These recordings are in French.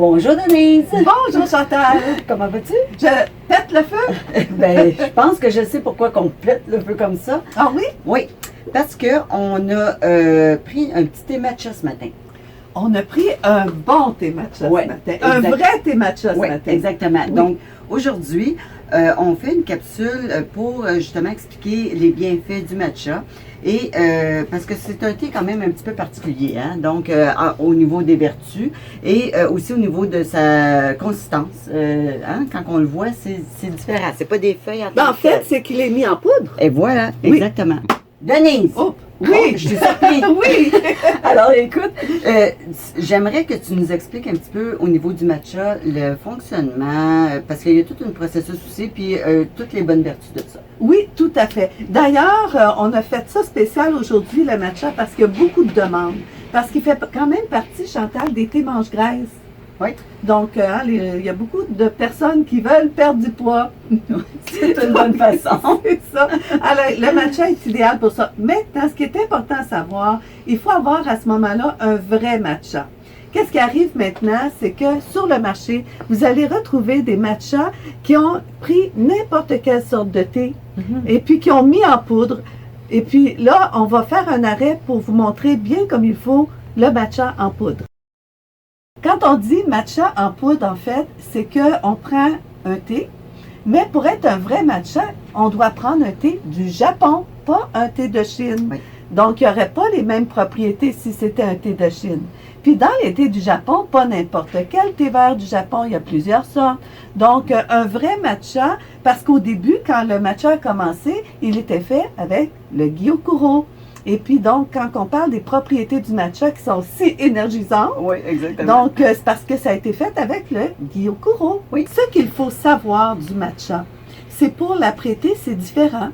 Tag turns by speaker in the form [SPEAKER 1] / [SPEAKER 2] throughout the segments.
[SPEAKER 1] Bonjour Denise!
[SPEAKER 2] Bonjour Chantal!
[SPEAKER 1] Comment vas-tu?
[SPEAKER 2] Je pète le feu?
[SPEAKER 1] Ben, je pense que je sais pourquoi qu'on pète le feu comme ça.
[SPEAKER 2] Ah oui?
[SPEAKER 1] Oui, parce qu'on a pris un petit thé matcha ce matin.
[SPEAKER 2] On a pris un bon thé matcha
[SPEAKER 1] Ouais,
[SPEAKER 2] ce matin.
[SPEAKER 1] exact.
[SPEAKER 2] Un vrai thé matcha ce
[SPEAKER 1] Oui,
[SPEAKER 2] matin.
[SPEAKER 1] exactement.
[SPEAKER 2] Oui.
[SPEAKER 1] Donc, aujourd'hui, on fait une capsule pour justement expliquer les bienfaits du matcha. Et parce que c'est un thé quand même un petit peu particulier, hein? Donc au niveau des vertus et aussi au niveau de sa consistance. Hein? Quand on le voit, c'est différent. C'est pas des feuilles en
[SPEAKER 2] Ben, en fait, c'est qu'il est mis en poudre.
[SPEAKER 1] Et voilà,
[SPEAKER 2] Oui.
[SPEAKER 1] exactement. Denise!
[SPEAKER 2] Oh,
[SPEAKER 1] Oh,
[SPEAKER 2] oui!
[SPEAKER 1] je t'ai surpris.
[SPEAKER 2] Oui!
[SPEAKER 1] Alors, écoute, j'aimerais que tu nous expliques un petit peu au niveau du matcha le fonctionnement, parce qu'il y a tout un processus aussi, puis toutes les bonnes vertus de ça.
[SPEAKER 2] Oui, tout à fait. D'ailleurs, on a fait ça spécial aujourd'hui, le matcha, parce qu'il y a beaucoup de demandes. Parce qu'il fait quand même partie, Chantal, des thés mange-graisse.
[SPEAKER 1] Oui.
[SPEAKER 2] Donc, il y a beaucoup de personnes qui veulent perdre du poids.
[SPEAKER 1] C'est une bonne façon.
[SPEAKER 2] C'est ça. Alors, le matcha est idéal pour ça. Maintenant, ce qui est important à savoir, il faut avoir à ce moment-là un vrai matcha. Qu'est-ce qui arrive maintenant, c'est que sur le marché, vous allez retrouver des matchas qui ont pris n'importe quelle sorte de thé et puis qui ont mis en poudre. Et puis là, on va faire un arrêt pour vous montrer bien comme il faut le matcha en poudre. Quand on dit matcha en poudre, en fait, c'est qu'on prend un thé, mais pour être un vrai matcha, on doit prendre un thé du Japon, pas un thé de Chine.
[SPEAKER 1] Oui.
[SPEAKER 2] Donc, il n'y aurait pas les mêmes propriétés si c'était un thé de Chine. Puis dans les thés du Japon, pas n'importe quel thé vert du Japon, il y a plusieurs sortes. Donc, un vrai matcha, parce qu'au début, quand le matcha a commencé, il était fait avec le gyokuro. Et puis donc, quand on parle des propriétés du matcha qui sont si énergisantes,
[SPEAKER 1] Oui, exactement.
[SPEAKER 2] donc c'est parce que ça a été fait avec le gyokuro.
[SPEAKER 1] Oui.
[SPEAKER 2] Ce qu'il faut savoir du matcha, c'est pour l'apprêter, c'est différent.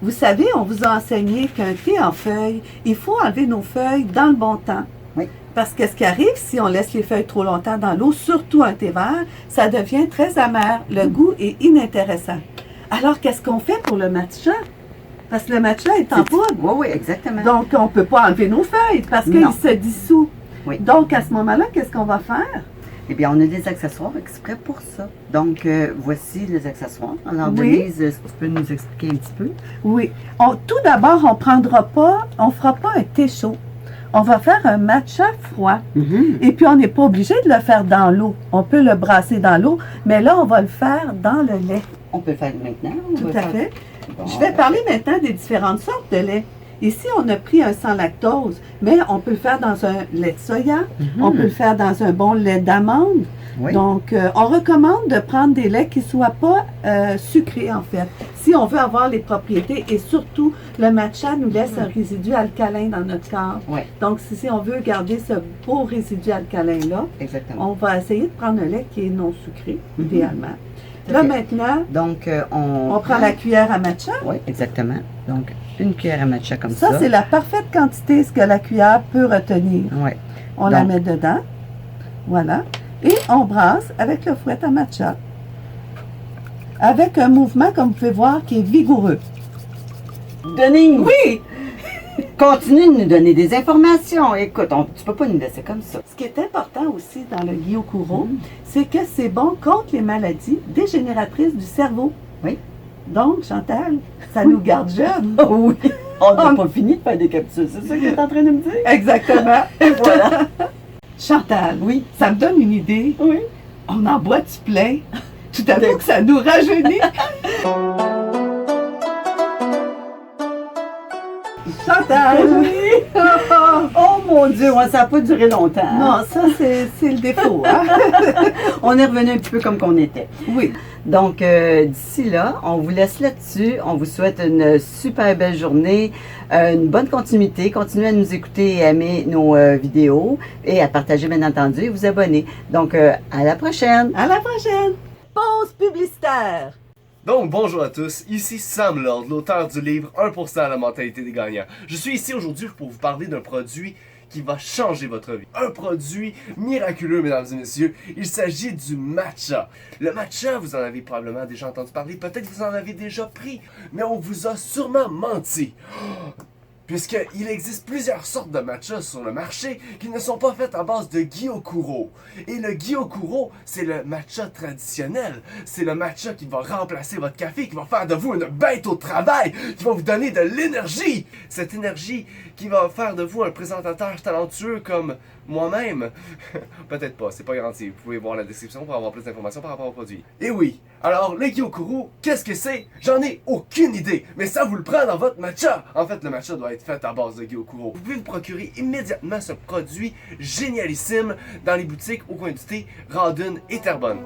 [SPEAKER 2] Vous savez, on vous a enseigné qu'un thé en feuilles, il faut enlever nos feuilles dans le bon temps.
[SPEAKER 1] Oui.
[SPEAKER 2] Parce que ce qui arrive, si on laisse les feuilles trop longtemps dans l'eau, surtout un thé vert, ça devient très amer. Le goût est inintéressant. Alors, qu'est-ce qu'on fait pour le matcha? Parce que le matcha est en poudre.
[SPEAKER 1] Oui, oui, exactement.
[SPEAKER 2] Donc, on ne peut pas enlever nos feuilles parce qu'il
[SPEAKER 1] Non.
[SPEAKER 2] se dissout.
[SPEAKER 1] Oui.
[SPEAKER 2] Donc, à ce moment-là, qu'est-ce qu'on va faire?
[SPEAKER 1] Eh bien, on a des accessoires exprès pour ça. Donc, voici les accessoires. Alors,
[SPEAKER 2] Oui.
[SPEAKER 1] Denise, est-ce que tu peux nous expliquer un petit peu?
[SPEAKER 2] Oui. Tout d'abord, on fera pas un thé chaud. On va faire un matcha froid. Et puis, on n'est pas obligé de le faire dans l'eau. On peut le brasser dans l'eau, mais là, on va le faire dans le lait.
[SPEAKER 1] On peut le faire maintenant.
[SPEAKER 2] Tout à fait. Je vais parler maintenant des différentes sortes de lait. Ici, on a pris un sans lactose, mais on peut le faire dans un lait de soya, on peut le faire dans un bon lait d'amande.
[SPEAKER 1] Oui.
[SPEAKER 2] Donc, on recommande de prendre des laits qui ne soient pas sucrés, en fait, si on veut avoir les propriétés. Et surtout, le matcha nous laisse un résidu alcalin dans notre corps.
[SPEAKER 1] Oui,
[SPEAKER 2] Donc, si on veut garder ce beau résidu alcalin-là,
[SPEAKER 1] exactement.
[SPEAKER 2] on va essayer de prendre un lait qui est non sucré,
[SPEAKER 1] Mhm.
[SPEAKER 2] idéalement.
[SPEAKER 1] Tout à
[SPEAKER 2] Là,
[SPEAKER 1] fait.
[SPEAKER 2] maintenant,
[SPEAKER 1] Donc,
[SPEAKER 2] on prend la cuillère à matcha.
[SPEAKER 1] Oui, exactement. Donc, une cuillère à matcha comme
[SPEAKER 2] Ça,
[SPEAKER 1] ça.
[SPEAKER 2] c'est la parfaite quantité, ce que la cuillère peut retenir.
[SPEAKER 1] Oui.
[SPEAKER 2] On la
[SPEAKER 1] Donc-
[SPEAKER 2] met dedans. Voilà. Et on brasse avec le fouet à matcha. Avec un mouvement, comme vous pouvez voir, qui est vigoureux.
[SPEAKER 1] Denise!
[SPEAKER 2] Oui!
[SPEAKER 1] Continue de nous donner des informations. Écoute, tu peux pas nous laisser comme ça.
[SPEAKER 2] Ce qui est important aussi dans le gyokuro, c'est que c'est bon contre les maladies dégénératrices du cerveau.
[SPEAKER 1] Oui.
[SPEAKER 2] Donc, Chantal, ça nous garde jeunes.
[SPEAKER 1] Oh oui! On n'a pas fini de faire des capsules, c'est ça que tu es en train de me dire?
[SPEAKER 2] Exactement.
[SPEAKER 1] Et voilà.
[SPEAKER 2] Chantal,
[SPEAKER 1] Oui.
[SPEAKER 2] ça me donne une idée.
[SPEAKER 1] Oui.
[SPEAKER 2] On en boit du plein. Tout à coup que ça nous rajeunit. Chantal!
[SPEAKER 1] Oh mon Dieu, ouais, ça n'a pas duré longtemps. hein?
[SPEAKER 2] Non, ça, c'est le défaut. Hein?
[SPEAKER 1] On est revenu un petit peu comme qu'on était.
[SPEAKER 2] Oui.
[SPEAKER 1] Donc, d'ici là, on vous laisse là-dessus. On vous souhaite une super belle journée, une bonne continuité. Continuez à nous écouter et aimer nos vidéos et à partager, bien entendu, et vous abonner. Donc, à la prochaine!
[SPEAKER 2] À la prochaine. Pause publicitaire.
[SPEAKER 3] Donc, bonjour à tous, ici Sam Lord, l'auteur du livre 1% à la mentalité des gagnants. Je suis ici aujourd'hui pour vous parler d'un produit qui va changer votre vie. Un produit miraculeux, mesdames et messieurs. Il s'agit du matcha. Le matcha, vous en avez probablement déjà entendu parler, peut-être vous en avez déjà pris, mais on vous a sûrement menti. puisqu'il existe plusieurs sortes de matchas sur le marché qui ne sont pas faites à base de Gyokuro. Et le Gyokuro, c'est le matcha traditionnel. C'est le matcha qui va remplacer votre café, qui va faire de vous une bête au travail, qui va vous donner de l'énergie. Cette énergie qui va faire de vous un présentateur talentueux comme moi-même. Peut-être pas, c'est pas garanti. Vous pouvez voir la description pour avoir plus d'informations par rapport au produit. Et oui, alors le Gyokuro, qu'est-ce que c'est? J'en ai aucune idée, mais ça vous le prend dans votre matcha. En fait, le matcha doit être fait à base de Gyokuro. Vous pouvez vous procurer immédiatement ce produit génialissime dans les boutiques au coin du thé, Radun et Terrebonne.